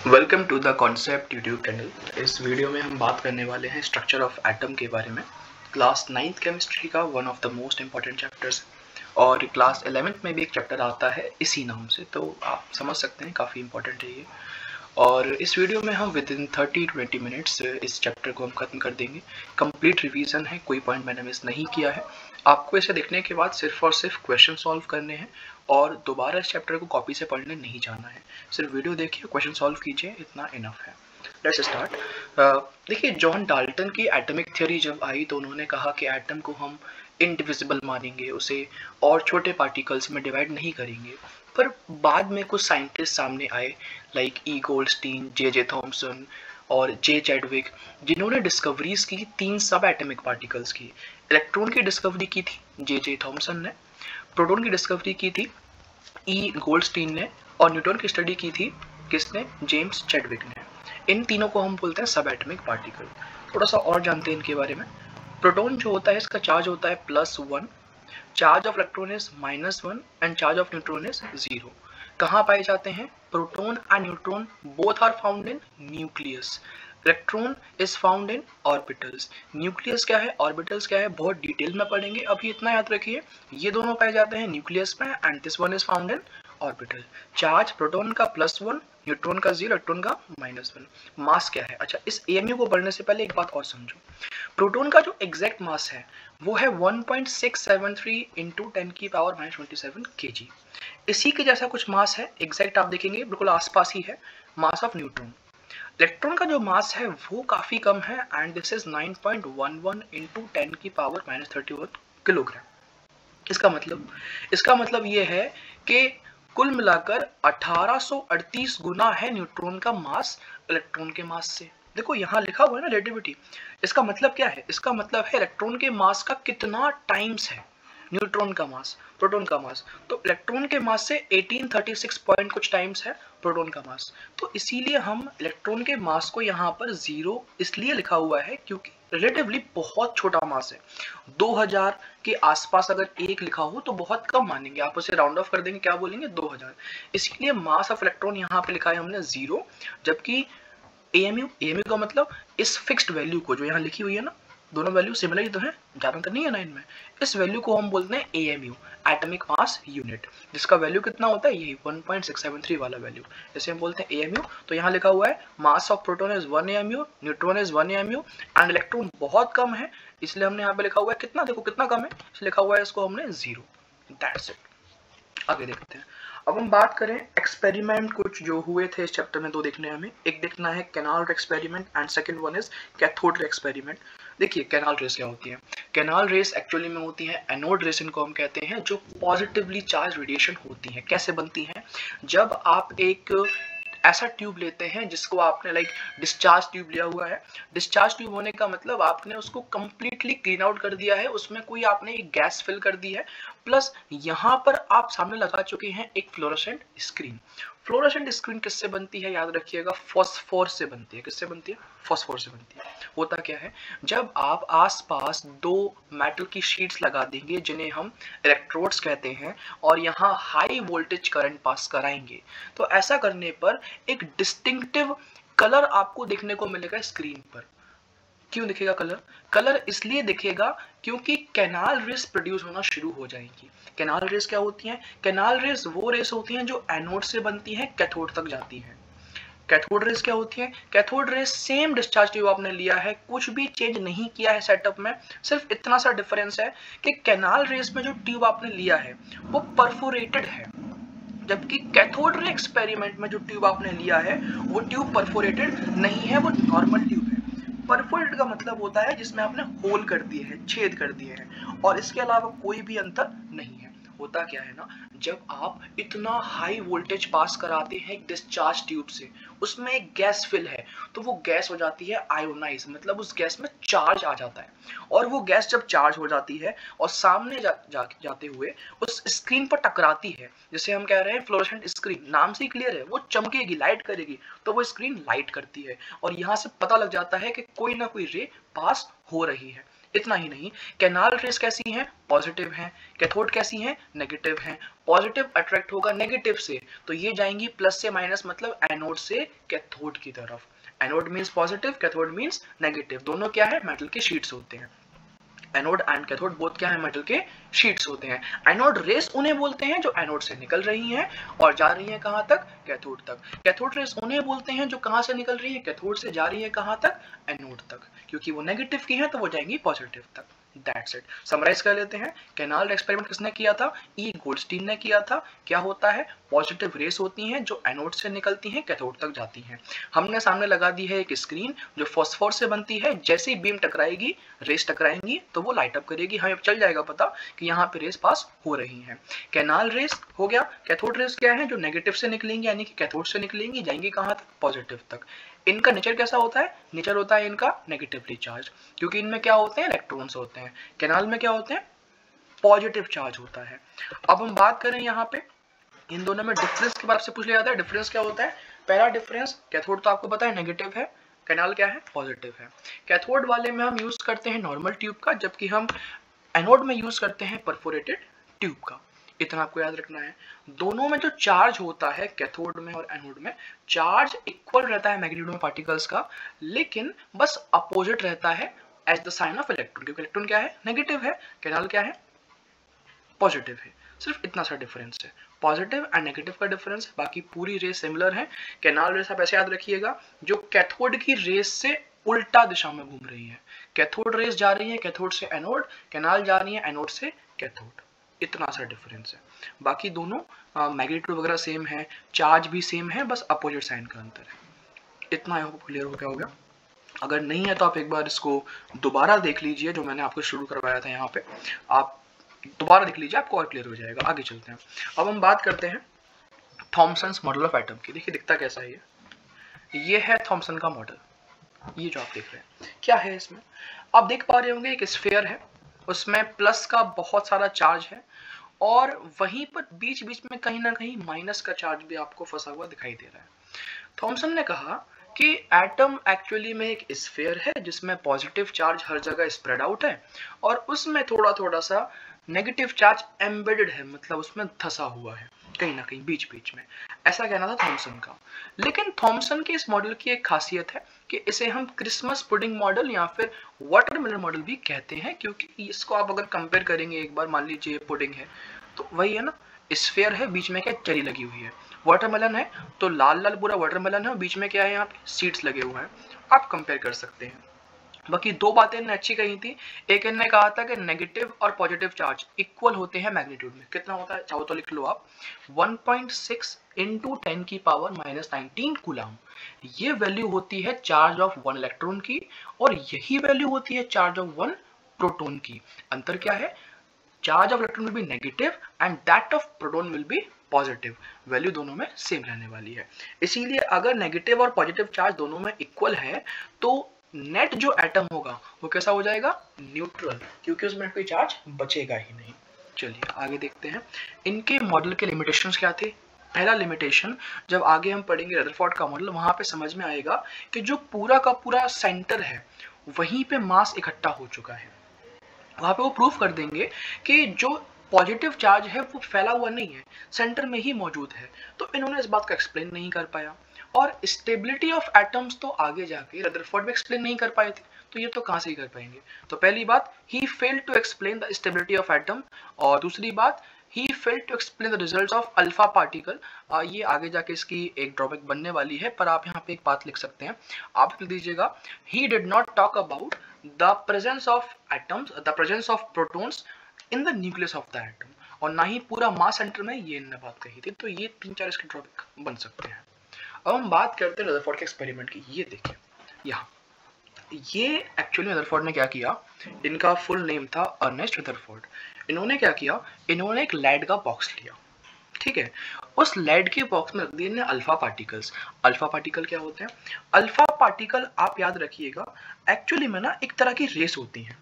Welcome to the concept YouTube channel. इस video में हम बात करने वाले हैं स्ट्रक्चर ऑफ एटम के बारे में। क्लास 9th केमिस्ट्री का one of the most important chapters और क्लास 11th में भी एक चैप्टर आता है इसी नाम से, तो आप समझ सकते हैं काफ़ी इंपॉर्टेंट है ये। और इस वीडियो में हम विद इन 30-20 मिनट्स इस चैप्टर को हम खत्म कर देंगे। कंप्लीट रिवीजन है, कोई पॉइंट मैंने मिस नहीं किया है। आपको इसे देखने के बाद सिर्फ और सिर्फ क्वेश्चन सॉल्व करने हैं और दोबारा इस चैप्टर को कॉपी से पढ़ने नहीं जाना है। सिर्फ वीडियो देखिए, क्वेश्चन सॉल्व कीजिए, इतना इनफ है। Let's start. देखिए, जॉन डाल्टन की एटॉमिक थ्योरी जब आई तो उन्होंने कहा कि एटम को हम इनडिविजिबल मानेंगे, उसे और छोटे पार्टिकल्स में डिवाइड नहीं करेंगे। पर बाद में कुछ साइंटिस्ट सामने आए लाइक ई गोल्डस्टीन, जे थॉमसन और जे चैडविक, जिन्होंने डिस्कवरीज की 3 सब एटॉमिक पार्टिकल्स की। इलेक्ट्रॉन की डिस्कवरी की थी जे थॉमसन ने, प्रोटॉन की डिस्कवरी की थी ई गोल्डस्टीन ने, और न्यूट्रॉन की स्टडी की थी किसने? जेम्स चैडविक ने। इन तीनों को हम बोलते हैं सब एटॉमिक पार्टिकल। थोड़ा सा और जानते हैं इनके बारे में। प्रोटॉन जो होता है इसका चार्ज होता है +1, charge of electron is -1 and charge of neutron is 0। कहाँ पाए जाते हैं? Proton and neutron both are found in nucleus. Electron is found in orbitals. Nucleus क्या है, ऑर्बिटल्स क्या है, बहुत डिटेल में पढ़ेंगे। अभी इतना याद रखिए, ये दोनों पाए जाते हैं न्यूक्लियस में and this one is found in orbital. Charge proton का +1, न्यूट्रॉन का 0, इलेक्ट्रॉन का -1। मास क्या है? अच्छा, इस एएमयू को पढ़ने से पहले एक बात और समझो। प्रोटॉन का जो एग्जैक्ट मास है वो है 1.673 इंटू 10⁻27 kg। इसी के जैसा कुछ मास है, एग्जैक्ट आप देखेंगे बिल्कुल आसपास ही है, मास ऑफ न्यूट्रॉन। इलेक्ट्रॉन का जो मास है वो काफी कम है and this is 9.11 into 10⁻31 kilogram. इसका मतलब ये है कि कुल मिलाकर 1838 गुना है न्यूट्रॉन का मास इलेक्ट्रॉन के मास से। देखो यहाँ लिखा हुआ है ना रिलेटिविटी। इसका मतलब क्या है? इसका मतलब है इलेक्ट्रॉन के मास का कितना टाइम्स है न्यूट्रॉन का मास, प्रोटॉन का मास। तो इलेक्ट्रॉन के मास से 1836 पॉइंट कुछ टाइम्स है प्रोटॉन का मास। तो इसीलिए हम इलेक्ट्रॉन के मास को यहाँ पर 0 इसलिए लिखा हुआ है क्योंकि रिलेटिवली बहुत छोटा मास है। 2000 के आसपास अगर 1 लिखा हो तो बहुत कम मानेंगे, आप उसे राउंड ऑफ कर देंगे, क्या बोलेंगे? 2000। इसीलिए मास ऑफ इलेक्ट्रॉन यहाँ पे लिखा है हमने 0, जबकि एएमयू का मतलब इस फिक्स्ड वैल्यू को जो यहाँ लिखी हुई है ना, दोनों वैल्यू सिमिलर ही तो है, ज्यादा तो नहीं है ना इनमें। इस वैल्यू को हम बोलते हैं एएमयू, एटॉमिक मास यूनिट, जिसका वैल्यू कितना होता है? यही 1.673 वाला वैल्यू, जैसे हम बोलते हैं एएमयू। तो यहाँ लिखा हुआ है mass of proton is 1 AMU, neutron is 1 AMU and electron बहुत कम है, इसलिए हमने यहाँ पे लिखा हुआ है कितना, देखो कितना कम है, इसलिए लिखा हुआ है इसको हमने 0। That's it. आगे देखते हैं। अब हम बात करें एक्सपेरिमेंट कुछ जो हुए थे इस चैप्टर में, दो देखने हैं हमें। एक देखना है कैनाल रे experiment and second one is cathode ray experiment. देखिए कैनाल रेस क्या होती है? कैनाल रेस एक्चुअली में होती है एनोड रेस, इनको हम कहते हैं, जो पॉजिटिवली चार्ज रेडिएशन होती है। कैसे बनती है? जब आप एक ऐसा ट्यूब लेते हैं जिसको आपने लाइक डिस्चार्ज ट्यूब लिया हुआ है। डिस्चार्ज ट्यूब होने का मतलब आपने उसको कंप्लीटली क्लीन आउट कर दिया है, उसमें कोई आपने एक गैस फिल कर दी है, प्लस यहाँ पर आप सामने लगा चुके हैं एक फ्लोरोसेंट स्क्रीन। फ्लोरोसेंट स्क्रीन किससे बनती है? याद रखिएगा, फॉस्फोर से बनती है। किससे बनती है? फॉस्फोर से बनती है। होता क्या है, जब आप आसपास 2 मेटल की शीट्स लगा देंगे जिन्हें हम इलेक्ट्रोड्स कहते हैं और यहाँ हाई वोल्टेज करंट पास कराएंगे, तो ऐसा करने पर एक डिस्टिंक्टिव कलर आपको देखने को मिलेगा स्क्रीन पर। क्यों दिखेगा कलर? कलर इसलिए दिखेगा क्योंकि कैनाल रेस प्रोड्यूस होना शुरू हो जाएंगी। कैनाल रेस क्या होती हैं? कैनाल रेस वो रेस होती हैं जो एनोड से बनती हैं, कैथोड तक जाती हैं। कैथोड रेस क्या होती है? Cathode rays same discharge tube आपने लिया है, कुछ भी चेंज नहीं किया है सेटअप में, सिर्फ इतना सा डिफरेंस है कि कैनाल रेस में जो ट्यूब आपने लिया है वो परफोरेटेड है, जबकि कैथोड रे एक्सपेरिमेंट में जो ट्यूब आपने लिया है वो ट्यूब परफोरेटेड नहीं है, वो नॉर्मल ट्यूब है। परफोरेटेड का मतलब होता है जिसमें आपने होल कर दिए हैं, छेद कर दिए हैं, और इसके अलावा कोई भी अंतर नहीं है। होता क्या है ना, जब आप इतना हाई वोल्टेज पास कराते हैं एक डिस्चार्ज ट्यूब से, उसमें एक गैस फिल है, तो वो गैस हो जाती है आयोनाइज, मतलब उस गैस में चार्ज आ जाता है, और वो गैस जब चार्ज हो जाती है और सामने जाते हुए उस स्क्रीन पर टकराती है, जैसे हम कह रहे हैं फ्लोरोसेंट स्क्रीन, नाम से ही क्लियर है, वो चमकेगी, लाइट करेगी, तो वो स्क्रीन लाइट करती है और यहाँ से पता लग जाता है कि कोई ना कोई रे पास हो रही है। इतना ही नहीं, कैनाल रेस कैसी हैं? पॉजिटिव हैं। कैथोड कैसी हैं? नेगेटिव हैं। पॉजिटिव अट्रैक्ट होगा नेगेटिव से, तो ये जाएंगी प्लस से माइनस, मतलब एनोड से कैथोड की तरफ। Anode means positive, cathode means negative. दोनों क्या है? मेटल के शीट्स होते हैं। एनोड एंड कैथोड बोथ क्या है? मेटल के शीट्स होते हैं। एनोड रेस उन्हें बोलते हैं जो एनोड से निकल रही हैं और जा रही हैं कहां तक? कैथोड तक। कैथोड रेस उन्हें बोलते हैं जो कहां से निकल रही है? कैथोड से जा रही है कहां तक? एनोड तक। क्योंकि वो नेगेटिव की है तो वो जाएंगी पॉजिटिव तक। That's it. समराइज कर लेते हैं। कैनाल एक्सपेरिमेंट किसने किया था? ई गोल्डस्टीन ने किया था। क्या होता है? पॉजिटिव रेस होती हैं जो एनोड से निकलती हैं, कैथोड तक जाती हैं। हमने सामने लगा दी है एक स्क्रीन जो फॉस्फोर से बनती है। जैसे ही बीम टकराएगी, रेस टकराएंगी, तो वो लाइट अप करेगी। हमें चल जाएगा पता कि यहाँ पे रेस पास हो रही है। कैनाल रेस हो गया। कैथोड रेस क्या है? जो नेगेटिव से निकलेंगी, यानी कि कैथोड से निकलेंगी, जाएंगी कहाँ तक? पॉजिटिव तक। इनका नेचर कैसा होता है? नेचर होता है इनका नेगेटिवली चार्ज, क्योंकि इनमें क्या होते हैं? इलेक्ट्रॉन्स होते हैं। कैनाल में क्या होते हैं? पॉजिटिव चार्ज होता है। अब हम बात करें यहाँ पे इन दोनों में डिफरेंस के बारे में पूछ लिया जाता है। डिफरेंस क्या होता है? पहला डिफरेंस, कैथोड तो आपको पता है नेगेटिव है, कैनाल क्या है? पॉजिटिव है। कैथोड वाले में हम यूज करते हैं नॉर्मल ट्यूब का, जबकि हम एनोड में यूज करते हैं परफोरेटेड ट्यूब का। इतना आपको याद रखना है। दोनों में जो चार्ज होता है, कैथोड में और एनोड में, चार्ज इक्वल रहता है मैग्नीट्यूड में पार्टिकल्स का, लेकिन बस अपोजिट रहता है as the sign of electron, क्योंकि इलेक्ट्रॉन क्या है? नेगेटिव है, कैनाल क्या है? पॉजिटिव है। सिर्फ इतना सा डिफरेंस है, पॉजिटिव एंड नेगेटिव का डिफरेंस है। बाकी पूरी रेस सिमिलर है। कैनाल रेस आप ऐसे याद रखिएगा, जो कैथोड की रेस से उल्टा दिशा में घूम रही है। कैथोड रेस जा रही है कैथोड से एनोड, कैनाल जा रही है एनोड से कैथोड। इतना सा डिफरेंस है। बाकी दोनों मैग्नीट्यूड वगैरह सेम है, चार्ज भी सेम है, बस अपोजिट साइन का अंतर है। इतना आई होप क्लियर हो गया होगा। अगर नहीं है तो आप एक बार इसको दोबारा देख लीजिए, जो मैंने आपको शुरू करवाया था यहाँ पे, आप दोबारा देख लीजिए, आपको और क्लियर हो जाएगा। आगे चलते हैं। अब हम बात करते हैं थॉमसन्स मॉडल ऑफ एटम की। देखिए दिखता कैसा है ये है थॉमसन का मॉडल। ये जो आप देख रहे हैं क्या है इसमें, आप देख पा रहे होंगे एक स्फीयर है, उसमें प्लस का बहुत सारा चार्ज है और वहीं पर बीच बीच में कहीं ना कहीं माइनस का चार्ज भी आपको फंसा हुआ दिखाई दे रहा है। थॉमसन ने कहा कि एटम एक्चुअली में एक स्फीयर है जिसमें पॉजिटिव चार्ज हर जगह स्प्रेड आउट है और उसमें थोड़ा थोड़ा सा नेगेटिव चार्ज एम्बेडेड है, मतलब उसमें धंसा हुआ है कहीं ना कहीं बीच बीच में। ऐसा कहना था थॉमसन का। लेकिन थॉमसन के इस मॉडल की एक खासियत है कि इसे हम क्रिसमस पुडिंग मॉडल या फिर वाटरमेलन मॉडल भी कहते हैं, क्योंकि इसको आप अगर कंपेयर करेंगे, एक बार मान लीजिए पुडिंग है तो वही है ना, स्फीयर है, बीच में क्या चेरी लगी हुई है। वाटरमेलन है तो लाल लाल पूरा वाटरमेलन है और बीच में क्या है? यहाँ पे सीड्स लगे हुए हैं। आप कंपेयर कर सकते हैं। बाकी दो बातें इन्होंने अच्छी कही थी। एक इन्होंने कहा था कि नेगेटिव और पॉजिटिव चार्ज इक्वल होते हैं मैग्नीट्यूड में। कितना होता है चाहो तो लिख लो आप, 1.6 इंटू 10 की पावर -19 कूलम। ये वैल्यू होती है चार्ज ऑफ 1 इलेक्ट्रॉन की और यही वैल्यू होती है चार्ज ऑफ 1 प्रोटॉन की। अंतर क्या है? Charge of electron will be negative and that of proton will be positive. Value दोनों में सेम रहने वाली है। इसीलिए अगर नेगेटिव और पॉजिटिव चार्ज दोनों में इक्वल है तो नेट जो एटम होगा वो कैसा हो जाएगा? न्यूट्रल, क्योंकि उसमें कोई चार्ज बचेगा ही नहीं। चलिए आगे देखते हैं इनके मॉडल के लिमिटेशंस क्या थे। पहला लिमिटेशन, जब आगे हम पढ़ेंगे रदरफोर्ड का मॉडल, वहां पे समझ में आएगा कि जो पूरा का पूरा सेंटर है वहीं पे मास इकट्ठा हो चुका है। वहां पे वो प्रूफ कर देंगे कि जो पॉजिटिव चार्ज है वो फैला हुआ नहीं है, सेंटर में ही मौजूद है। तो इन्होंने इस बात को एक्सप्लेन नहीं कर पाया। और स्टेबिलिटी ऑफ एटम्स तो आगे जाके रदरफोर्ड भी एक्सप्लेन नहीं कर पाए थे, तो ये तो कहां से ही कर पाएंगे। तो पहली बात, he failed to explain the stability of atom, और दूसरी बात, he failed to explain the results of alpha particle. ये आगे जाके इसकी एक ड्रॉबैक बनने वाली है, पर आप यहाँ पे एक बात लिख सकते हैं, आप लिख दीजिएगा, he did not talk about the presence of atoms, the presence of protons in the nucleus of the atom, और ना ही पूरा मास सेंटर में ये इन्होंने बात कही थी। तो ये 3-4 इसके ड्रॉबैक बन सकते हैं। अब हम बात करते हैं रदरफोर्ड के एक्सपेरिमेंट की। ये देखिए यहाँ, ये एक्चुअली रदरफोर्ड ने क्या किया, इनका फुल नेम था अर्नेस्ट रदरफोर्ड। इन्होंने क्या किया, इन्होंने एक लेड का बॉक्स लिया, ठीक है। उस लेड के बॉक्स में रख दिए इन्होंने अल्फा पार्टिकल्स। अल्फा पार्टिकल क्या होते हैं? अल्फा पार्टिकल आप याद रखिएगा एक्चुअली में ना एक तरह की रेस होती है।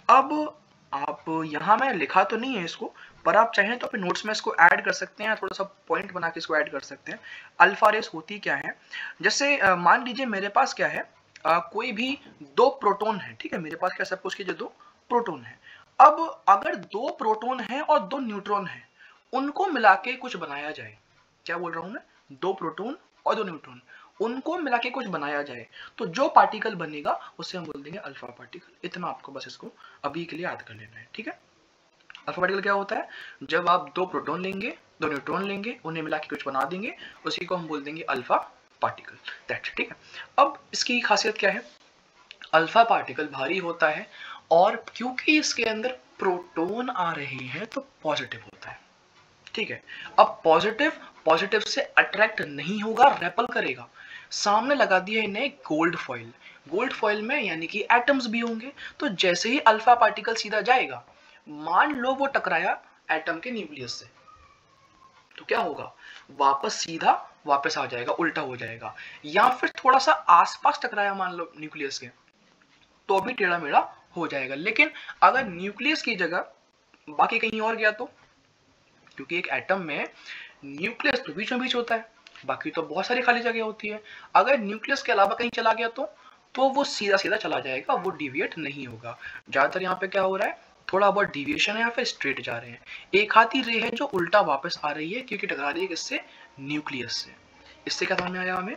अब आप यहाँ मैं लिखा तो नहीं है इसको, पर आप चाहें तो अपने नोट्स में इसको ऐड कर सकते हैं, थोड़ा सा पॉइंट बना के इसको ऐड कर सकते हैं। अल्फा रेस होती क्या है? जैसे मान लीजिए मेरे पास क्या है, कोई भी दो प्रोटॉन है, ठीक है, मेरे पास क्या सपोज कीजिए दो प्रोटॉन है। अब अगर दो प्रोटॉन है और दो न्यूट्रॉन है, उनको मिला के कुछ बनाया जाए, क्या बोल रहा हूं मैं, दो प्रोटॉन और दो न्यूट्रॉन, उनको मिला के कुछ बनाया जाए, तो जो पार्टिकल बनेगा उसे हम बोल देंगे अल्फा पार्टिकल। इतना आपको बस इसको अभी के लिए याद कर लेना है, ठीक है। अल्फा पार्टिकल क्या होता है, जब आप दो प्रोटॉन लेंगे, दो न्यूट्रॉन लेंगे, उन्हें मिला के कुछ बना देंगे, उसी को हम बोल देंगे अल्फा पार्टिकल, दैट्स, ठीक है। अब इसकी खासियत क्या है, अल्फा पार्टिकल भारी होता है और क्योंकि इसके अंदर प्रोटॉन आ रहे हैं तो पॉजिटिव होता है, ठीक है। अब पॉजिटिव से अट्रैक्ट नहीं होगा, रेपल करेगा। सामने लगा दिया इन्हें गोल्ड फॉइल, गोल्ड फॉइल में यानी कि एटम्स भी होंगे, तो जैसे ही अल्फा पार्टिकल सीधा जाएगा, मान लो वो टकराया एटम के न्यूक्लियस से, तो क्या होगा, वापस सीधा वापस आ जाएगा, उल्टा हो जाएगा। या फिर थोड़ा सा आसपास टकराया मान लो न्यूक्लियस के, तो भी टेढ़ा मेढ़ा हो जाएगा। लेकिन अगर न्यूक्लियस की जगह बाकी कहीं और गया तो, क्योंकि एक एटम में न्यूक्लियस तो बीचों बीच होता है, बाकी तो बहुत सारी खाली जगह होती है। अगर न्यूक्लियस के अलावा कहीं चला गया तो वो सीधा सीधा चला जाएगा, वो डिविएट नहीं होगा। ज्यादातर यहाँ पे क्या हो रहा है, थोड़ा बहुत डिविएशन है या फिर स्ट्रेट जा रहे हैं। एक हाथी रे है जो उल्टा वापस आ रही है क्योंकि टकरा रही है किससे, न्यूक्लियस से। इससे क्या समझ में आया हमें,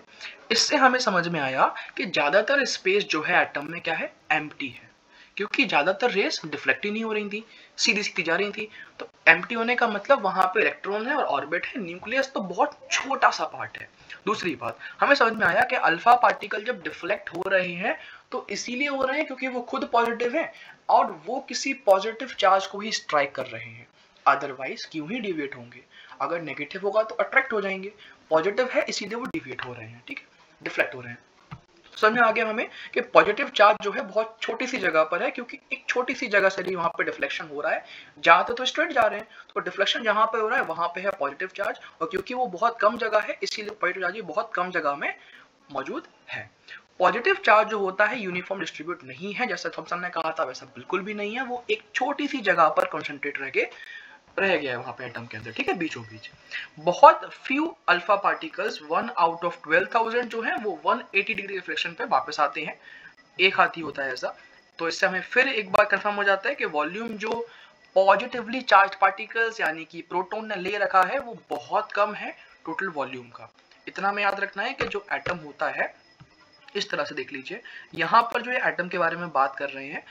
इससे हमें समझ में आया कि ज्यादातर स्पेस जो है एटम में क्या है, एम्प्टी है, क्योंकि ज्यादातर रेस डिफ्लेक्ट ही नहीं हो रही थी, सीधी सीधी जा रही थी। तो एम्प्टी होने का मतलब वहां पे इलेक्ट्रॉन है और ऑर्बिट है, न्यूक्लियस तो बहुत छोटा सा पार्ट है। दूसरी बात हमें समझ में आया कि अल्फा पार्टिकल जब डिफ्लेक्ट हो रहे हैं तो इसीलिए हो रहे हैं क्योंकि वो खुद पॉजिटिव है और वो किसी पॉजिटिव चार्ज को ही स्ट्राइक कर रहे हैं, अदरवाइज क्यों ही डिविएट होंगे। अगर नेगेटिव होगा तो अट्रैक्ट हो जाएंगे, पॉजिटिव है इसीलिए वो डिविएट हो रहे हैं, ठीक है, डिफ्लेक्ट हो रहे हैं। समझ में आ गया हमें कि पॉजिटिव चार्ज जो है बहुत छोटी सी जगह पर है, क्योंकि एक छोटी सी जगह से भी वहां पे डिफ्लेक्शन हो रहा है, जाते तो स्ट्रेट जा रहे हैं, तो डिफ्लेक्शन जहां पे हो रहा है वहां पे है पॉजिटिव चार्ज, और क्योंकि वो बहुत कम जगह है इसीलिए पॉजिटिव चार्ज बहुत कम जगह में मौजूद है। पॉजिटिव चार्ज जो होता है यूनिफॉर्म डिस्ट्रीब्यूट नहीं है, जैसा थॉमसन ने कहा था वैसा बिल्कुल भी नहीं है, वो एक छोटी सी जगह पर कॉन्सेंट्रेट रह गया है वहां पे एटम के अंदर, ठीक है, बीचों बीच। बहुत few alpha particles 1 out of 12,000 जो है वो 180 डिग्री रिफ्लेक्शन पे वापस आते हैं, एक हाथ ही होता है ऐसा। तो इससे हमें फिर एक बार कंफर्म हो जाता है कि वॉल्यूम जो पॉजिटिवली चार्ज पार्टिकल्स यानी कि प्रोटॉन ने ले रखा है वो बहुत कम है टोटल वॉल्यूम का। इतना हमें याद रखना है कि जो एटम होता है, इस तरह से देख लीजिए, यहाँ पर जो ये एटम के बारे में बात कर रहे हैं,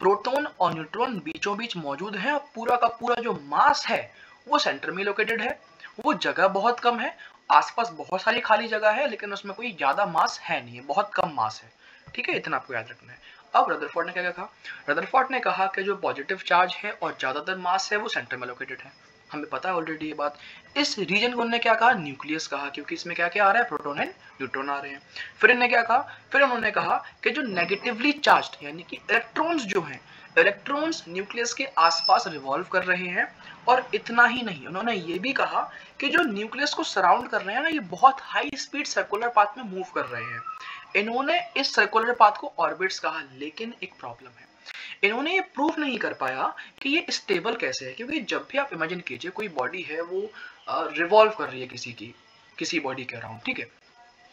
प्रोटॉन और न्यूट्रॉन बीचों बीच मौजूद हैं और पूरा का पूरा जो मास है वो सेंटर में लोकेटेड है, वो जगह बहुत कम है, आसपास बहुत सारी खाली जगह है लेकिन उसमें कोई ज्यादा मास है नहीं है, बहुत कम मास है, ठीक है, इतना आपको याद रखना है। अब रदरफोर्ड ने क्या कहा, रदरफोर्ड ने कहा कि जो पॉजिटिव चार्ज है और ज्यादातर मास है वो सेंटर में लोकेटेड है, हमें पता है ऑलरेडी ये बात। इस रीजन को उन्होंने क्या कहा, न्यूक्लियस कहा, क्योंकि इसमें क्या क्या आ रहा है, प्रोटॉन एंड न्यूट्रॉन आ रहे हैं। फिर इन्होंने क्या कहा, फिर उन्होंने कहा कि जो नेगेटिवली चार्ज्ड यानी कि इलेक्ट्रॉन्स जो हैं, इलेक्ट्रॉन्स न्यूक्लियस के आसपास रिवॉल्व कर रहे हैं। और इतना ही नहीं, उन्होंने ये भी कहा कि जो न्यूक्लियस को सराउंड कर रहे हैं ना, ये बहुत हाई स्पीड सर्कुलर पाथ में मूव कर रहे हैं। इन्होंने इस सर्कुलर पाथ को ऑर्बिट्स कहा, लेकिन एक प्रॉब्लम है, इन्होंने ये प्रूव नहीं कर पाया कि ये स्टेबल कैसे है, क्योंकि जब भी आप इमेजिन कीजिए कोई बॉडी है वो रिवॉल्व कर रही है किसी बॉडी के अराउंड, ठीक है,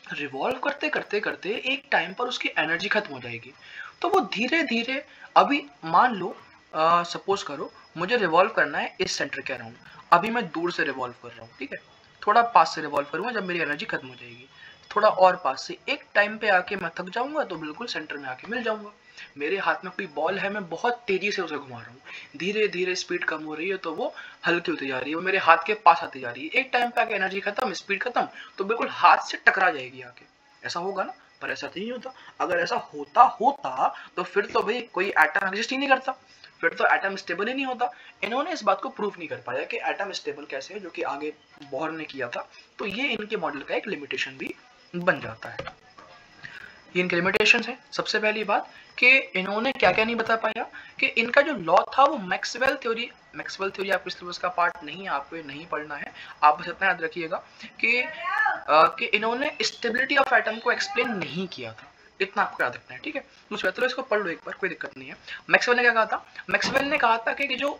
रिवॉल्व करते करते करते एक टाइम पर उसकी एनर्जी खत्म हो जाएगी, तो वो धीरे धीरे, अभी मान लो सपोज करो मुझे रिवॉल्व करना है इस सेंटर के अराउंड, अभी मैं दूर से रिवॉल्व कर रहा हूँ, ठीक है, थोड़ा पास से रिवॉल्व करूंगा, जब मेरी एनर्जी खत्म हो जाएगी थोड़ा और पास से, एक टाइम पे आके मैं थक जाऊंगा तो बिल्कुल सेंटर में आके मिल जाऊंगा। मेरे हाथ में कोई बॉल है, मैं बहुत तेजी से उसे घुमा रहा हूँ, धीरे धीरे स्पीड कम हो रही है तो वो हल्की होती जा रही है, वो मेरे हाथ के पास आती जा रही है, एक टाइम पे आके एनर्जी खत्म, स्पीड खत्म, तो बिल्कुल हाथ से टकरा जाएगी आके, ऐसा होगा ना, पर ऐसा नहीं होता। अगर ऐसा होता तो फिर तो भाई कोई एटम एग्जिस्ट ही नहीं करता, फिर तो एटम स्टेबल ही नहीं होता। इन्होंने इस बात को प्रूफ नहीं कर पाया कि एटम स्टेबल कैसे है, जो कि आगे बोहर ने किया था, तो ये इनके मॉडल का एक लिमिटेशन भी बन जाता है। ये इनके लिमिटेशंस हैं। सबसे पहली बात कि इन्होंने क्या क्या नहीं बता पाया, कि इनका जो लॉ था वो मैक्सवेल थ्योरी आपको सिलेबस का पार्ट नहीं है, आपको ये नहीं पढ़ना है, आप बस इतना याद रखिएगा कि इन्होंने स्टेबिलिटी ऑफ एटम को एक्सप्लेन नहीं किया था, इतना आपको याद रखना है, ठीक है। दूसरा चलो इसको पढ़ लो एक बार, कोई दिक्कत नहीं है। मैक्सवेल ने क्या कहा था, मैक्सवेल ने कहा था कि जो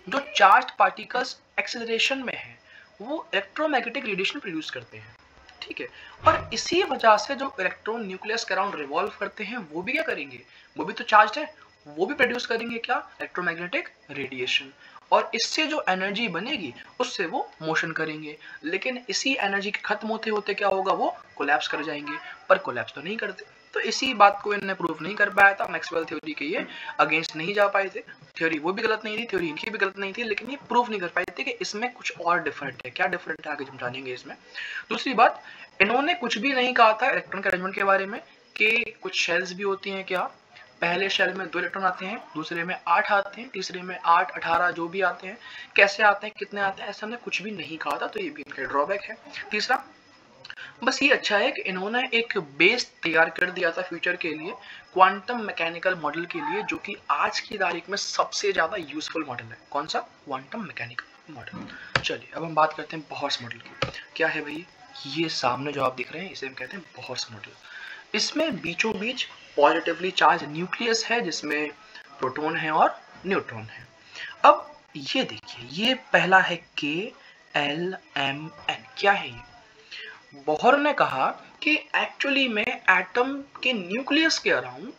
चार्ज पार्टिकल्स एक्सेलरेशन में है वो इलेक्ट्रोमैग्नेटिक रेडिएशन प्रोड्यूस करते हैं, ठीक है। और इसी वजह से जो इलेक्ट्रॉन न्यूक्लियस के अराउंड रिवॉल्व करते हैं वो भी क्या करेंगे, वो भी तो चार्ज है, वो भी प्रोड्यूस करेंगे क्या, इलेक्ट्रोमैग्नेटिक रेडिएशन, और इससे जो एनर्जी बनेगी उससे वो मोशन करेंगे। लेकिन इसी एनर्जी के खत्म होते होते क्या होगा, वो कोलैप्स कर जाएंगे, पर कोलैप्स तो नहीं करते। तो इसी बात को इन्होंने प्रूव नहीं कर पाया था, मैक्सवेल थ्योरी के ये अगेंस्ट नहीं जा पाए थे। थ्योरी वो भी गलत नहीं थी, थ्योरी इनकी भी गलत नहीं थी, लेकिन ये प्रूव नहीं कर पाए थे कि इसमें कुछ और डिफरेंट है। क्या डिफरेंट है आगे हम जानेंगे इसमें। दूसरी बात, इन्होंने कुछ भी नहीं कहा था इलेक्ट्रॉन के अरेंजमेंट के बारे में कि कुछ शेल्स भी होती हैं क्या, पहले शेल में 2 इलेक्ट्रॉन आते हैं, दूसरे में 8 आते हैं, तीसरे में 8, 18 जो भी आते हैं, कैसे आते हैं, कितने आते हैं, ऐसा हमने कुछ भी नहीं कहा था, तो ये भी इनका ड्रॉबैक है। तीसरा, बस ये अच्छा है कि इन्होंने एक बेस तैयार कर दिया था फ्यूचर के लिए, क्वांटम मैकेनिकल मॉडल के लिए, जो कि आज की तारीख में सबसे ज्यादा यूजफुल मॉडल है। कौन सा, क्वांटम मैकेनिकल मॉडल। चलिए अब हम बात करते हैं बोहर्स मॉडल की। क्या है भाई, ये सामने जो आप दिख रहे हैं इसे हम कहते हैं बोहर्स मॉडल। इसमें बीचों बीच पॉजिटिवली चार्ज न्यूक्लियस है जिसमें प्रोटॉन है और न्यूट्रॉन है। अब ये देखिए, ये पहला है KLMN। क्या है ये, बोहर ने कहा कि एक्चुअली में एटम के न्यूक्लियस के अराउंड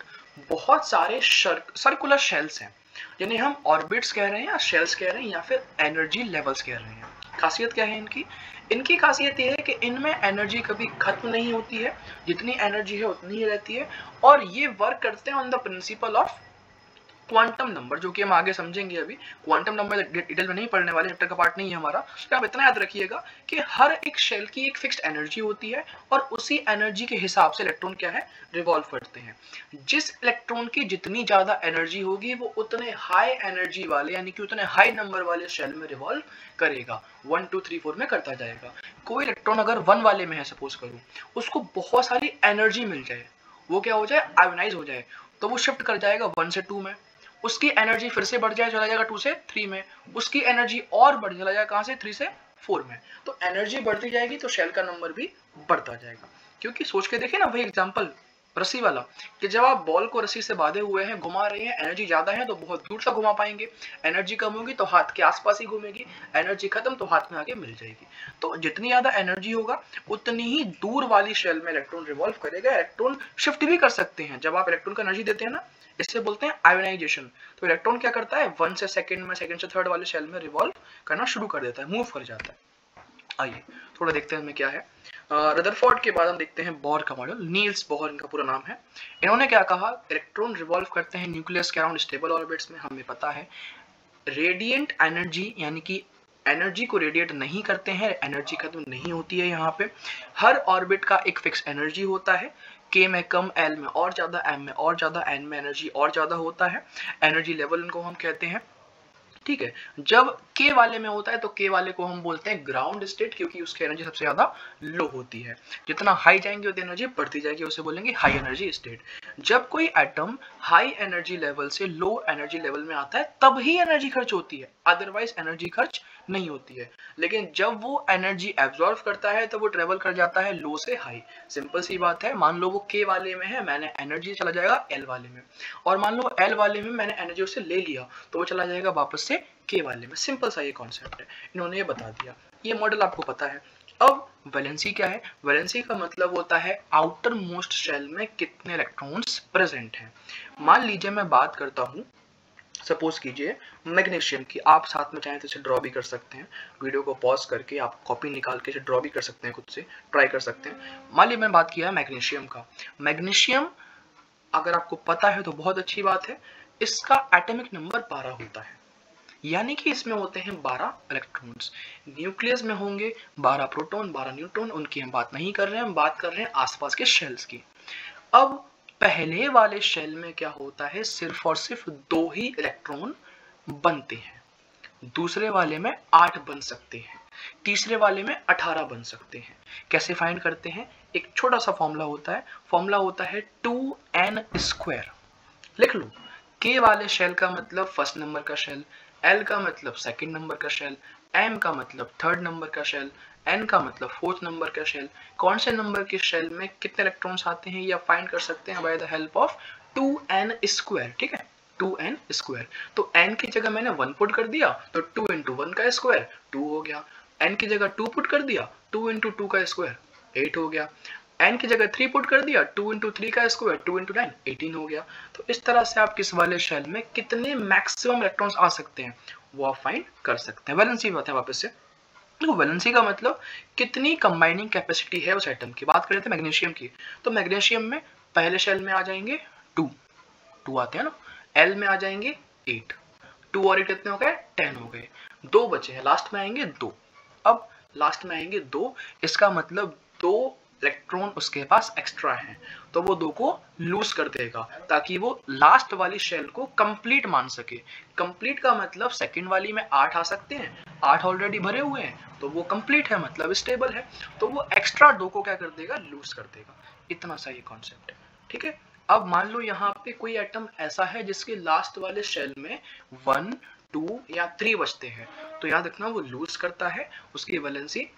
बहुत सारे सर्कुलर शेल्स हैं, जिन्हें हम ऑर्बिट्स कह रहे हैं या शेल्स कह रहे हैं या फिर एनर्जी लेवल्स कह रहे हैं। खासियत क्या है इनकी, इनकी खासियत ये है कि इनमें एनर्जी कभी खत्म नहीं होती है, जितनी एनर्जी है उतनी ही रहती है, और ये वर्क करते हैं on the principle of quantum number, जो कि हम आगे समझेंगे। अभी क्वांटम नंबर डिटेल में नहीं पढ़ने वाले, चैप्टर का पार्ट नहीं है हमारा। तो आप इतना याद रखिएगा कि हर एक शेल की एक फिक्स्ड एनर्जी होती है और उसी एनर्जी के हिसाब से इलेक्ट्रॉन क्या है, रिवॉल्व करते हैं। जिस इलेक्ट्रॉन की जितनी ज्यादा एनर्जी होगी वो उतने हाई एनर्जी वाले यानी कि उतने हाई नंबर वाले शेल में रिवॉल्व करेगा, 1 2 3 4 में करता जाएगा। कोई इलेक्ट्रॉन अगर 1 वाले में है, सपोज करूं, उसको बहुत सारी एनर्जी मिल जाए, वो क्या हो जाए, आयोनाइज हो जाए, तो वो शिफ्ट कर जाएगा 1 से 2 में, उसकी एनर्जी फिर से बढ़ जाए, चला जाएगा 2 से 3 में, उसकी एनर्जी और बढ़ चला जाएगा कहां से, 3 से 4 में। तो एनर्जी बढ़ती जाएगी तो शेल का नंबर भी बढ़ता जाएगा। क्योंकि सोच के देखिए ना वही एग्जांपल रस्सी वाला, कि जब आप बॉल को रस्सी से बांधे हुए हैं, घुमा रहे हैं, एनर्जी ज्यादा है तो बहुत दूर तक घुमा पाएंगे, एनर्जी कम होगी तो हाथ के आसपास ही घूमेगी, एनर्जी खत्म तो हाथ में आके मिल जाएगी। तो जितनी ज्यादा एनर्जी होगा उतनी ही दूर वाली शेल में इलेक्ट्रॉन रिवॉल्व करेगा। इलेक्ट्रॉन शिफ्ट भी कर सकते हैं, जब आप इलेक्ट्रॉन को एनर्जी देते हैं ना, इससे बोलते हैं आयोनाइजेशन। तो इलेक्ट्रॉन क्या करता है, 1 से सेकंड में, सेकंड से थर्ड वाले शेल में रिवॉल्व करना शुरू कर देता है, मूव कर जाता है। आइए थोड़ा देखते हैं इसमें क्या है। रदरफोर्ड के बाद हम देखते हैं बोहर का मॉडल। नील्स बोहर इनका पूरा नाम है। इन्होंने क्या कहा, इलेक्ट्रॉन रिवॉल्व करते हैं न्यूक्लियस के अराउंड स्टेबल ऑर्बिट्स में, हमें पता है। रेडिएंट एनर्जी यानी कि एनर्जी को रेडिएट नहीं करते हैं, एनर्जी खत्म नहीं होती है। यहाँ पे हर ऑर्बिट का एक फिक्स एनर्जी होता है, K में कम, L में और ज्यादा, M में और ज्यादा, N में एनर्जी और ज्यादा होता है। एनर्जी लेवल इनको हम कहते हैं, ठीक है। जब K वाले में होता है तो K वाले को हम बोलते हैं ग्राउंड स्टेट, क्योंकि उसकी एनर्जी सबसे ज्यादा लो होती है। जितना हाई जाएंगे उतनी एनर्जी बढ़ती जाएगी, उसे बोलेंगे हाई एनर्जी स्टेट। जब कोई एटम हाई एनर्जी लेवल से लो एनर्जी लेवल में आता है तब ही एनर्जी खर्च होती है, अदरवाइज एनर्जी खर्च नहीं होती है। लेकिन जब वो एनर्जी एब्जॉर्ब करता है तो वो ट्रेवल कर जाता है लो से हाई। सिंपल सी बात है, मान लो वो K वाले में है, मैंने एनर्जी चला जाएगा L वाले में, और मान लो L वाले में मैंने एनर्जी उससे ले लिया तो वो चला जाएगा वापस से K वाले में। सिंपल सा ये कॉन्सेप्ट है, इन्होंने ये बता दिया। ये मॉडल आपको पता है। अब वैलेंसी क्या है, वैलेंसी का मतलब होता है आउटर मोस्ट शेल में कितने इलेक्ट्रॉन्स प्रेजेंट हैं। मान लीजिए मैं बात करता हूँ, सपोज कीजिए मैग्नीशियम की, आप साथ में चाहें तो इसे ड्रॉ भी कर सकते हैं, वीडियो को पॉज करके आप कॉपी निकाल के इसे ड्रॉ भी कर सकते हैं, खुद से ट्राई कर सकते हैं। मान लीजिए मैं बात किया है मैग्नीशियम का। मैग्नीशियम अगर आपको पता है तो बहुत अच्छी बात है, इसका एटॉमिक नंबर 12 होता है, यानी कि इसमें होते हैं 12 इलेक्ट्रॉन्स। न्यूक्लियस में होंगे 12 प्रोटॉन 12 न्यूट्रॉन, उनकी हम बात नहीं कर रहे हैं, हम बात कर रहे हैं आसपास के शेल्स की। अब पहले वाले शेल में क्या होता है, सिर्फ और सिर्फ 2 ही इलेक्ट्रॉन बनते हैं, दूसरे वाले में 8 बन सकते हैं, तीसरे वाले में 18 बन सकते हैं। कैसे फाइंड करते हैं, एक छोटा सा फॉर्मूला होता है, फॉर्मूला होता है 2n²। लिख लो, K वाले शेल का मतलब फर्स्ट नंबर का शेल, L का मतलब सेकंड नंबर का शेल, M का मतलब थर्ड नंबर का शेल, N का मतलब फोर्थ नंबर का शेल। कौन से नंबर के शेल में कितने इलेक्ट्रॉन्स आते हैं या फाइंड कर सकते हैं by the help of 2n²। ठीक है, 2n²। तो n की जगह मैंने 1 पुट कर दिया तो 2 × 1 का स्क्वायर 2 हो गया, n की जगह 2 पुट कर दिया 2 × 2 का स्क्वायर 8 हो गया। n की जगह 3 पुट कर दिया, 2 इंटू 3 का स्क्वायर 2 इंटू 9 18 हो गया। तो इस तरह से आप किस वाले शेल में कितने मैक्सिमम इलेक्ट्रॉन्स आ सकते हैं वो आप फाइंड कर सकते हैं। वैलेंसी बात है वापस से, तो वैलेंसी का मतलब कितनी कंबाइनिंग कैपेसिटी है उस एटम की। बात करें तो मैग्नीशियम की, तो मैग्नीशियम में पहले शेल में आ जाएंगे 2 आते हैं ना, एल में आ जाएंगे 8, 2 और 8 कितने हो गए 10 हो गए, 2 बचे हैं, लास्ट में आएंगे 2। अब लास्ट में आएंगे 2, इसका मतलब 2 इलेक्ट्रॉन उसके पास एक्स्ट्रा हैं, तो वो 2 को लूज कर देगा ताकि वो लास्ट वाली शेल को कंप्लीट मान सके। कंप्लीट का मतलब सेकंड वाली में 8 आ सकते हैं, 8 ऑलरेडी भरे हुए हैं तो वो कंप्लीट है, मतलब स्टेबल है, तो वो एक्स्ट्रा 2 को क्या कर देगा लूज कर देगा। इतना सा ये कॉन्सेप्ट है, ठीक है। अब मान लो यहाँ पे कोई एटम ऐसा है जिसके लास्ट वाले शेल में 1, 2 या 3 बचते हैं, तो याद रखना वो लूज करता है, उसकी वैलेंसी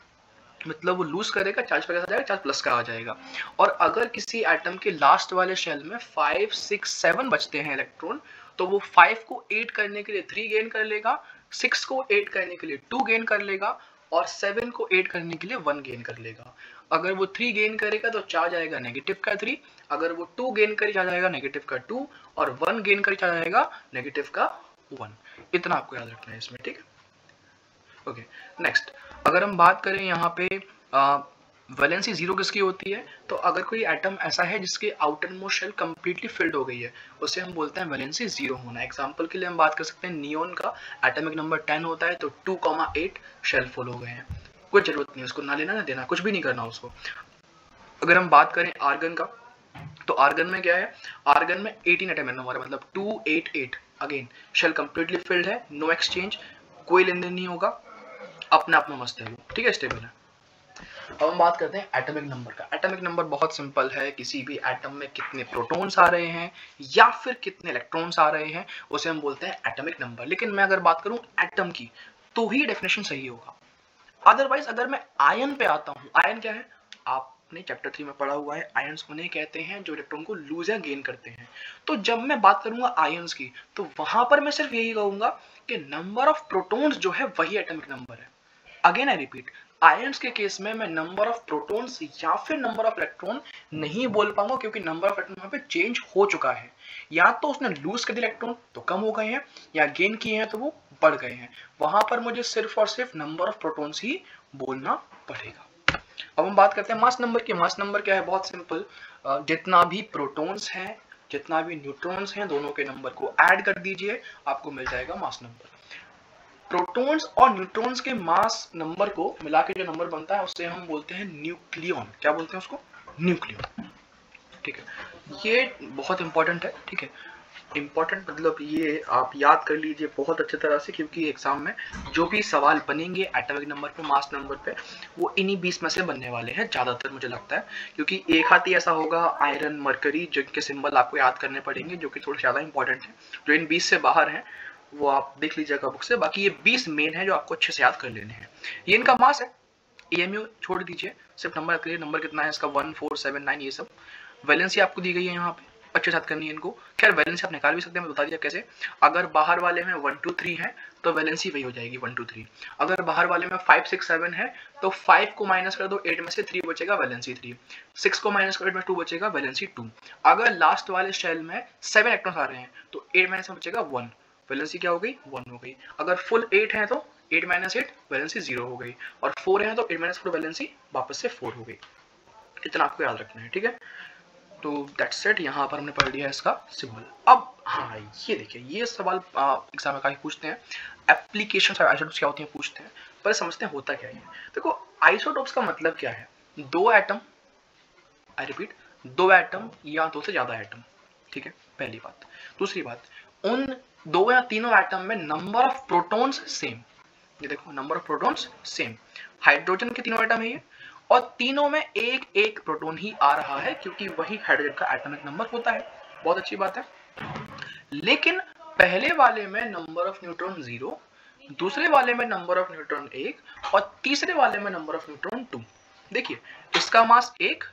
मतलब वो लूज करेगा, चार्ज पे कैसा जाएगा, चार्ज प्लस का आ जाएगा। और अगर किसी एटम के लास्ट वाले शेल में 5, 6, 7 बचते हैं इलेक्ट्रॉन, तो वो 5 को 8 करने के लिए 3 गेन कर लेगा, 6 को 8 करने के लिए 2 गेन कर लेगा और 7 को 8 करने के लिए 1 गेन कर लेगा। अगर वो 3 गेन करेगा तो चार्ज आएगा नेगेटिव का 3, अगर वो 2 गेन करे चार्ज आएगा नेगेटिव का 2 और 1 गेन करे चार्ज आएगा नेगेटिव का 1। इतना आपको याद रखना है इसमें, ठीक है। ओके, नेक्स्ट अगर हम बात करें यहाँ पे वैलेंसी 0 किसकी होती है, तो अगर कोई एटम ऐसा है जिसके outer most shell completely filled हो गई है, उसे हम बोलते हैं वैलेंसी 0 होना। एग्जांपल के लिए हम बात कर सकते हैं नियोन का एटॉमिक नंबर 10 होता है, तो 2,8 शेल फुल हो गए हैं, कोई जरूरत नहीं उसको ना लेना ना देना, कुछ भी नहीं करना उसको। अगर हम बात करें आर्गन का, तो आर्गन में क्या है, आर्गन में 18 एटॉमिक नंबर है, मतलब 288, अगेन शेल कंप्लीटली फिल्ड है, नो एक्सचेंज, कोई लेन देन नहीं होगा, अपने आप में मस्त है वो, ठीक है, स्टेबल है। अब हम बात करते हैं एटॉमिक नंबर का। एटॉमिक नंबर बहुत सिंपल है, किसी भी एटम में कितने प्रोटॉन्स आ रहे हैं या फिर कितने इलेक्ट्रॉन्स आ रहे हैं उसे हम बोलते हैं एटॉमिक नंबर। लेकिन मैं अगर बात करूं एटम की तो ही डेफिनेशन सही होगा, अदरवाइज अगर मैं आयन पे आता हूं, आयन क्या है आपने चैप्टर 3 में पढ़ा हुआ है, आयंस उन्हें कहते हैं जो इलेक्ट्रॉन को लूज या गेन करते हैं। तो जब मैं बात करूंगा आयंस की तो वहां पर मैं सिर्फ यही कहूंगा कि नंबर ऑफ प्रोटॉन्स जो है वही एटॉमिक नंबर है। अगेन आई रिपीट, आयंस के केस में मैं नंबर ऑफ प्रोटॉन्स या फिर नंबर ऑफ इलेक्ट्रॉन नहीं बोल पाऊंगा, क्योंकि नंबर ऑफ इलेक्ट्रॉन वहां पे चेंज हो चुका है, या तो उसने लूज कर दिया इलेक्ट्रॉन तो कम हो गए हैं, या गेन किए हैं तो वो बढ़ गए हैं। वहां पर मुझे सिर्फ और सिर्फ नंबर ऑफ प्रोटॉन्स ही बोलना पड़ेगा। अब हम बात करते हैं मास नंबर की। मास नंबर क्या है, बहुत सिंपल, जितना भी प्रोटॉन्स हैं जितना भी न्यूट्रॉन्स हैं दोनों के नंबर को ऐड कर दीजिए, आपको मिल जाएगा मास नंबर। प्रोटॉन्स और न्यूट्रॉन्स के मास नंबर को मिला के जो नंबर बनता है उससे हम बोलते हैं न्यूक्लियन। क्या बोलते हैं उसको, न्यूक्लियन, ठीक है। ये बहुत इंपॉर्टेंट है, ठीक है, इंपॉर्टेंट मतलब ये आप याद कर लीजिए बहुत अच्छी तरह से, क्योंकि एग्जाम में जो भी सवाल बनेंगे एटॉमिक नंबर पे, मास नंबर पे, वो इन्हीं 20 में से बनने वाले हैं ज्यादातर मुझे लगता है, क्योंकि एक हाथ ही ऐसा होगा आयरन, मरकरी, जिनके सिंबल आपको याद करने पड़ेंगे जो कि थोड़े ज्यादा इंपॉर्टेंट है। जो इन 20 से बाहर हैं वो आप देख लीजिएगा बुक से, बाकी ये 20 मेन है जो आपको अच्छे से याद कर लेने हैं। ये इनका मास है, EMU छोड़ दीजिए, सिर्फ नंबर के लिए, नंबर कितना है इसका 1, 4, 7, 9 ये सब। वैलेंसी आपको दी गई है यहाँ पे, अच्छे साथ करनी है इनको। खैर वैलेंसी आप निकाल भी सकते हैं, मैं बता दिया कैसे। अगर बाहर वाले में 1, 2, 3 है तो वैलेंसी वही हो जाएगी 1, 2, 3। अगर बाहर वाले में 5, 6, 7 है तो 5 को माइनस कर दो, 8 में से 3 बचेगा, वैलेंसी 3। 6 को माइनस कर 8 में 2 बचेगा, वैलेंसी 2। अगर लास्ट वाले शेल में 7 इलेक्ट्रॉन्स आ रहे हैं तो 8 माइनस में बचेगा 1, वैलेंसी क्या हो गई, 1 हो गई। अगर फुल 8 है तो 8 माइनस 8 वैलेंसी 0 हो गई, और 4 है तो 8 माइनस 4 वैलेंसी वापस से 4 हो गई। इतना आपको याद रखना है, ठीक है। तो दैट्स इट, यहाँ पर हमने पढ़ लिया इसका सिंबल। अब हाँ ये देखिए, ये सवाल एग्जाम में काफी पूछते हैं, एप्लीकेशन आइसोटोप्स क्या होती हैं पूछते हैं, पर समझते हैं होता क्या है। देखो आइसोटोप्स का मतलब क्या है, दो एटम, आई रिपीट, दो एटम या दो से ज्यादा एटम, ठीक है, पहली बात। दूसरी बात, उन दो या तीनों एटम में नंबर ऑफ प्रोटॉन्स सेम। ये देखो number of protons same, hydrogen के तीनों एटम है ये, और तीनों में एक एक प्रोटॉन ही आ रहा है, क्योंकि वही हाइड्रोजन का एटॉमिक नंबर होता है। बहुत अच्छी बात है। लेकिन पहले वाले में नंबर ऑफ न्यूट्रॉन 0, दूसरे वाले में नंबर ऑफ न्यूट्रॉन 1 और तीसरे वाले में नंबर ऑफ न्यूट्रॉन 2। देखिए इसका मास 1,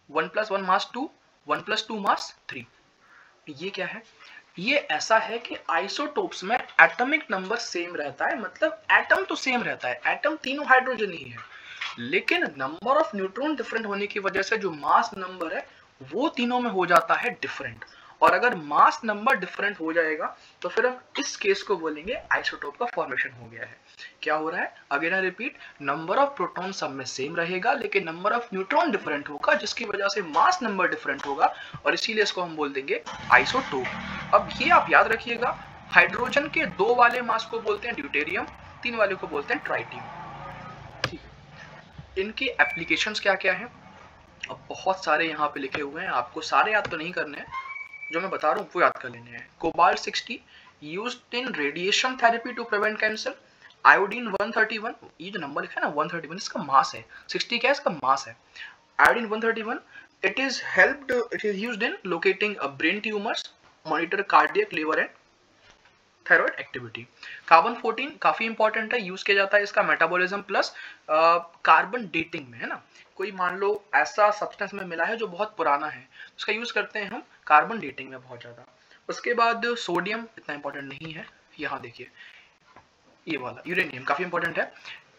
1 + 1 मास 2, 1 + 2 मास 3। ये क्या है, ये ऐसा है कि आइसोटोप्स में एटॉमिक नंबर सेम रहता है, मतलब एटम तो सेम रहता है, एटम तीनों हाइड्रोजन ही है, लेकिन नंबर ऑफ न्यूट्रॉन डिफरेंट होने की वजह से जो मास नंबर है वो तीनों में हो जाता है डिफरेंट। और अगर मास नंबर डिफरेंट हो जाएगा तो फिर हम इस केस को बोलेंगे आइसोटोप का फॉर्मेशन हो गया है। क्या हो रहा है, again I repeat, number of proton सब में सेम रहेगा लेकिन नंबर ऑफ न्यूट्रॉन डिफरेंट होगा, जिसकी वजह से मास नंबर डिफरेंट होगा और इसीलिए इसको हम बोल देंगे आइसोटोप। अब ये आप याद रखिएगा, हाइड्रोजन के 2 वाले मास को बोलते हैं ड्यूटेरियम, 3 वाले को बोलते हैं ट्राइटियम। ठीक है, इनकी एप्लीकेशंस क्या क्या हैं, अब बहुत सारे यहाँ पे लिखे हुए हैं, आपको सारे याद तो नहीं करने हैं, जो मैं बता रहा हूँ वो याद कर लेने हैं। Cobalt 60 used in radiation therapy to prevent cancer. Iodine 131, ये जो नंबर लिखा है ना 131, इसका मास है। 60 क्या है, इसका मास है। Iodine 131, it is used in locating brain tumours, monitor cardiac, liver and thyroid activity. Carbon 14 काफी इंपॉर्टेंट है, यूज किया जाता है इसका मेटाबॉलिज्म प्लस कार्बन डेटिंग में, है ना। कोई मान लो ऐसा सब्सटेंस में मिला है जो बहुत पुराना है, उसका यूज करते हैं हम कार्बन डेटिंग में बहुत ज्यादा। उसके बाद सोडियम इतना इंपॉर्टेंट नहीं है, यहाँ देखिए ये वाला यूरेनियम काफी इंपॉर्टेंट है।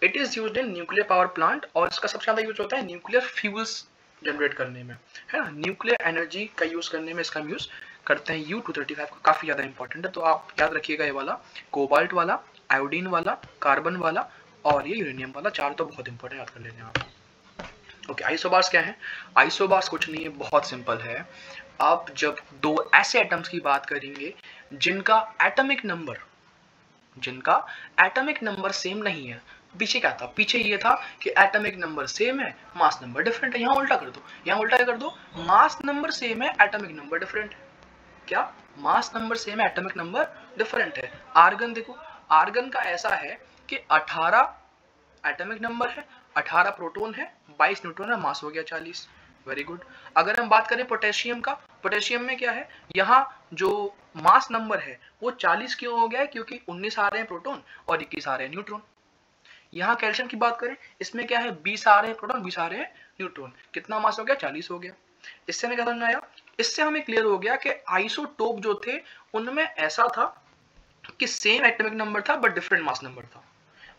It is used in nuclear power plant और इसका सबसे ज्यादा यूज होता है न्यूक्लियर फ्यूल्स जनरेट करने में, है ना, न्यूक्लियर एनर्जी का यूज करने में इसका यूज करते हैं। U-235 का काफी ज्यादा इंपॉर्टेंट है, तो आप याद रखिएगा ये वाला, कोबाल्ट वाला, आयोडीन वाला, कार्बन वाला और ये यूरेनियम वाला, 4 तो बहुत इंपॉर्टेंट याद कर लेने आप। ओके, आइसोबार्स क्या है, आइसोबार्स कुछ नहीं है, बहुत सिंपल है। आप जब 2 ऐसे एटम्स की बात करेंगे जिनका एटॉमिक नंबर सेम नहीं है, पीछे क्या था, पीछे ये था कि एटॉमिक नंबर सेम है, मास नंबर डिफरेंट है। यहाँ उल्टा कर दो, यहाँ उल्टा कर दो, मास नंबर सेम है, एटॉमिक नंबर डिफरेंट है। क्या, मास नंबर सेम है, एटॉमिक नंबर डिफरेंट है। आर्गन देखो, आर्गन का ऐसा है कि 18 एटॉमिक नंबर है, 18 प्रोटॉन है, 22 न्यूट्रॉन है, मास हो गया 40। Very good. अगर हम बात करें पोटेशियम का, पोटेशियम में क्या है, यहाँ जो मास नंबर है वो 40 क्यों हो गया है, क्योंकि 19 आ रहे हैं प्रोटॉन और 21 आ रहे हैं न्यूट्रॉन। यहाँ कैल्शियम की बात करें, इसमें क्या है, 20 आ रहे हैं प्रोटॉन, 20 आ रहे हैं न्यूट्रॉन, कितना मास हो गया, 40 हो गया। इससे हमें क्या समझ में आया, इससे हमें क्लियर हो गया कि आइसोटोप जो थे उनमें ऐसा था कि सेम एटॉमिक नंबर था बट डिफरेंट मास नंबर था,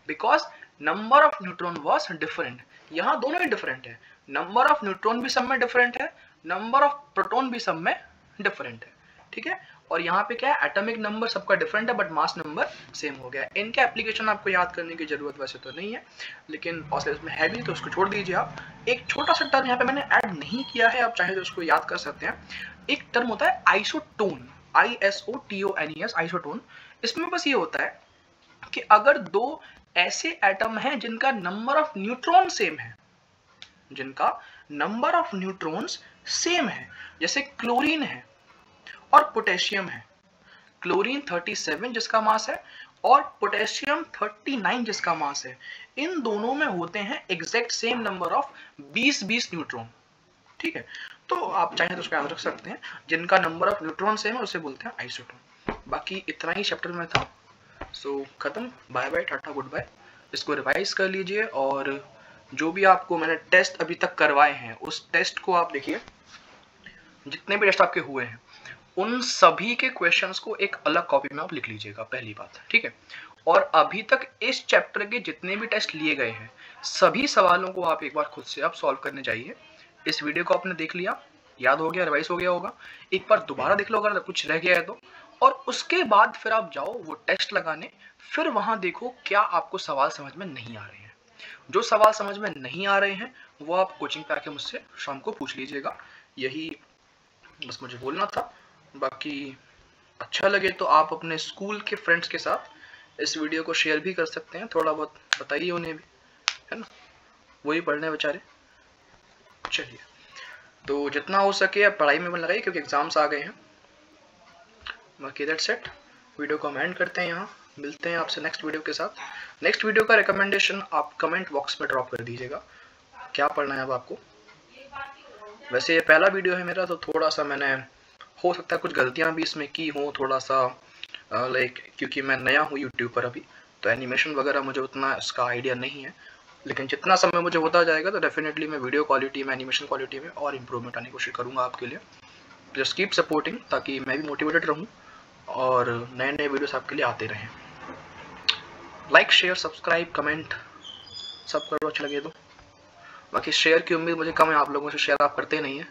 because number of neutron was different. यहाँ दोनों ही डिफरेंट है, नंबर ऑफ न्यूट्रॉन भी सब में डिफरेंट है, नंबर ऑफ प्रोटॉन भी सब में डिफरेंट है। ठीक है, और यहाँ पे क्या है, एटॉमिक नंबर सबका डिफरेंट है बट मास नंबर सेम हो गया। इनके एप्लीकेशन आपको याद करने की जरूरत वैसे तो नहीं है, लेकिन ऑस्ट्रेलिया में है भी, तो उसको छोड़ दीजिए आप। एक छोटा सा टर्म यहाँ पे मैंने ऐड नहीं किया है, आप चाहे तो उसको याद कर सकते हैं। एक टर्म होता है आइसोटोन, ISOTONES, आइसोटोन। इसमें बस ये होता है कि अगर 2 ऐसे एटम हैं जिनका नंबर ऑफ न्यूट्रॉन सेम है, जिनका नंबर ऑफ न्यूट्रॉन्स सेम है, जैसे क्लोरीन है और पोटेशियम है, क्लोरीन 37 जिसका मास है और पोटेशियम 39 जिसका मास है, इन दोनों में होते हैं exact same number of 20-20 neutron. ठीक है, तो आप चाहें तो उसको याद रख सकते हैं, जिनका नंबर ऑफ न्यूट्रॉन सेम है उसे बोलते हैं आइसोटोन। बाकी इतना ही चैप्टर में था, सो खत्म, bye bye, tata, goodbye. इसको रिवाइज कर लीजिए और जो भी आपको मैंने टेस्ट अभी तक करवाए हैं उस टेस्ट को आप देखिए, जितने भी टेस्ट आपके हुए हैं उन सभी के क्वेश्चंस को एक अलग कॉपी में आप लिख लीजिएगा, पहली बात, ठीक है। और अभी तक इस चैप्टर के जितने भी टेस्ट लिए गए हैं सभी सवालों को आप एक बार खुद से आप सॉल्व करने जाइए। इस वीडियो को आपने देख लिया, याद हो गया, रिवाइज हो गया होगा, एक बार दोबारा देख लो अगर कुछ रह गया है तो, और उसके बाद फिर आप जाओ वो टेस्ट लगाने, फिर वहां देखो क्या आपको सवाल समझ में नहीं आ रहे हैं। जो सवाल समझ में नहीं आ रहे हैं वो आप कोचिंग पे आके मुझसे शाम को पूछ लीजिएगा। यही बस मुझे बोलना था। बाकी अच्छा लगे तो आप अपने स्कूल के फ्रेंड्स के साथ इस वीडियो को शेयर भी कर सकते हैं, थोड़ा बहुत बताइए उन्हें भी, है ना, वही पढ़ने बेचारे। चलिए, तो जितना हो सके आप पढ़ाई में मन लगाइए क्योंकि एग्जाम्स आ गए हैं। बाकी दैट्स इट, वीडियो को एंड करते हैं यहाँ, मिलते हैं आपसे नेक्स्ट वीडियो के साथ। नेक्स्ट वीडियो का रिकमेंडेशन आप कमेंट बॉक्स में ड्रॉप कर दीजिएगा, क्या पढ़ना है अब आपको। वैसे ये पहला वीडियो है मेरा, तो थोड़ा सा मैंने, हो सकता है कुछ गलतियाँ भी इसमें की हों, थोड़ा सा लाइक, क्योंकि मैं नया हूँ यूट्यूब पर अभी, तो एनिमेशन वगैरह मुझे उतना इसका आइडिया नहीं है, लेकिन जितना समय मुझे होता जाएगा तो डेफिनेटली मैं वीडियो क्वालिटी में, एनिमेशन क्वालिटी में और इम्प्रूवमेंट आने की कोशिश करूँगा आपके लिए। जस्ट कीप सपोर्टिंग, ताकि मैं भी मोटिवेटेड रहूँ और नए नए वीडियोस आपके लिए आते रहें। लाइक, शेयर, सब्सक्राइब, कमेंट सब करो, अच्छा लगे तो। बाकी शेयर की उम्मीद मुझे कम है आप लोगों से, शेयर आप करते नहीं है,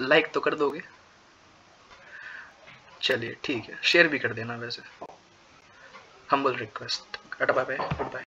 लाइक तो कर दोगे। चलिए ठीक है, शेयर भी कर देना वैसे, humble request. Tata bye bye, good bye.